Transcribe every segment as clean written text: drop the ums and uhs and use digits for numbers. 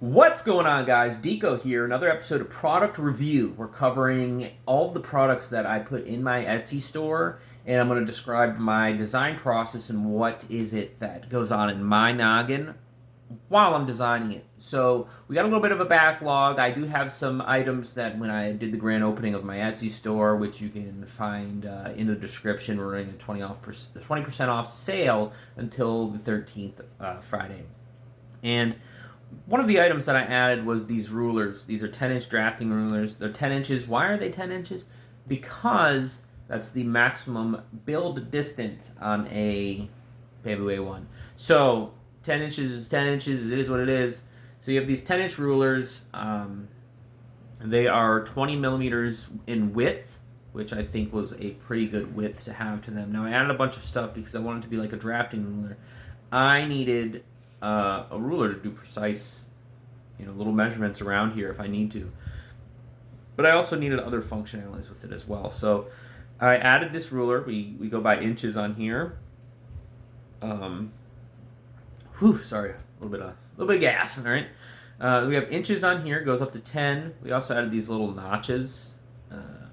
What's going on, guys? Deco here. Another episode of Product Review. We're covering all of the products that I put in my Etsy store, and I'm going to describe my design process and what is it that goes on in my noggin while I'm designing it. So we got a little bit of a backlog. I do have some items that when I did the grand opening of my Etsy store, which you can find in the description, we're running a 20% off sale until the 13th Friday. And one of the items that I added was these rulers. These are 10-inch drafting rulers. They're 10 inches. Why are they 10 inches? Because that's the maximum build distance on a Bamboo A1. So 10 inches is 10 inches. It is what it is. So you have these 10-inch rulers. They are 20 millimeters in width, which I think was a pretty good width to have to them. Now I added a bunch of stuff because I wanted it to be like a drafting ruler. I needed a ruler to do precise, little measurements around here if I need to. But I also needed other functionalities with it as well. So I added this ruler. We go by inches on here. Sorry, a little bit of gas. All right. We have inches on here. Goes up to 10. We also added these little notches.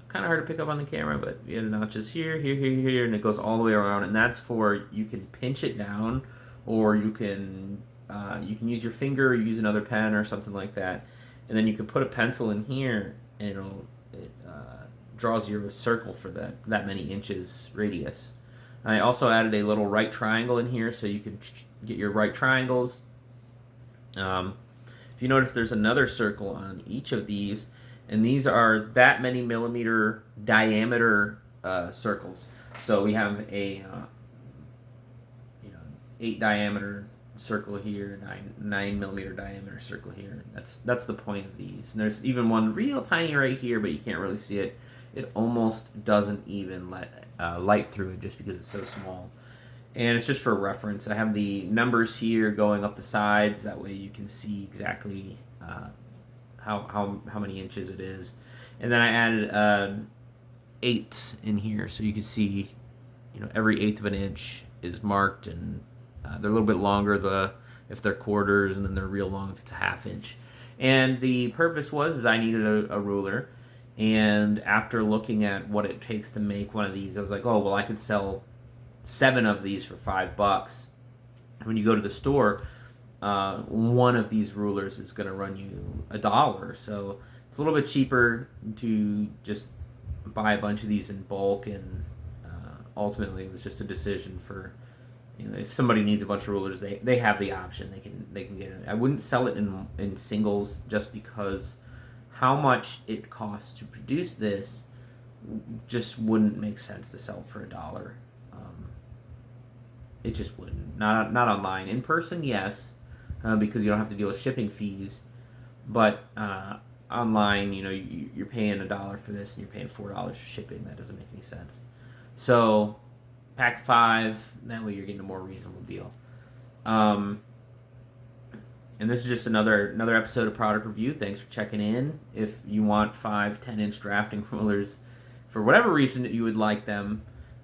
Kind of hard to pick up on the camera, but we had notches here, and it goes all the way around. And that's for you can pinch it down, or you can use your finger or use another pen or something like that, and then you can put a pencil in here, and it draws you a circle for that many inches radius. I also added a little right triangle in here, so you can get your right triangles. If you notice, there's another circle on each of these, and these are that many millimeter diameter circles. So we have a 8 diameter circle here, 9 millimeter diameter circle here. That's the point of these. And there's even one real tiny right here, but you can't really see it. It almost doesn't even let light through it just because it's so small. And it's just for reference. I have the numbers here going up the sides. That way you can see exactly how many inches it is. And then I added eighths in here, so you can see, every eighth of an inch is marked, and they're a little bit longer if they're quarters, and then they're real long if it's a half inch. And the purpose was I needed a ruler, and after looking at what it takes to make one of these, I was like, oh, well, I could sell 7 of these for $5. When you go to the store, one of these rulers is going to run you $1. So it's a little bit cheaper to just buy a bunch of these in bulk, and ultimately it was just a decision for, if somebody needs a bunch of rulers, they have the option. They can get it. I wouldn't sell it in singles just because how much it costs to produce this just wouldn't make sense to sell it for $1. It just wouldn't. Not online. In person, yes, because you don't have to deal with shipping fees. But online, you're paying $1 for this and you're paying $4 for shipping. That doesn't make any sense. So pack 5. That way you're getting a more reasonable deal. And this is just another episode of Product Review. Thanks for checking in. If you want 5 10-inch drafting rulers, for whatever reason that you would like them,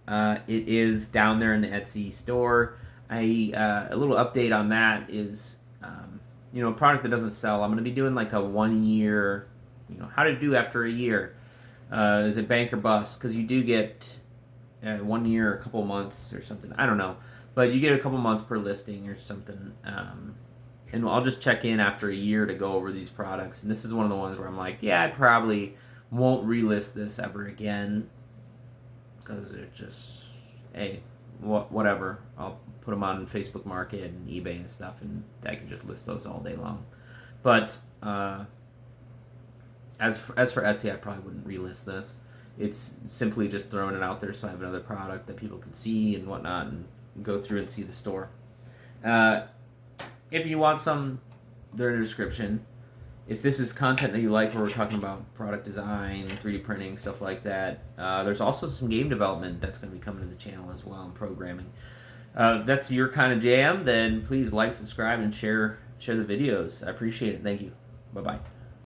it is down there in the Etsy store. A little update on that is, a product that doesn't sell. I'm going to be doing like a 1 year, how to do after a year. Is it bank or bust? Because you do get 1 year, a couple months or something. I don't know. But you get a couple months per listing or something. And I'll just check in after a year to go over these products. And this is one of the ones where I'm like, yeah, I probably won't relist this ever again. Because it's just, hey, whatever. I'll put them on Facebook Market and eBay and stuff, and I can just list those all day long. But as for Etsy, I probably wouldn't relist this. It's simply just throwing it out there so I have another product that people can see and whatnot and go through and see the store. If you want some, they're in the description. If this is content that you like, where we're talking about product design, 3D printing, stuff like that, there's also some game development that's going to be coming to the channel as well, and programming. That's your kind of jam, then please like, subscribe, and share the videos. I appreciate it. Thank you. Bye-bye.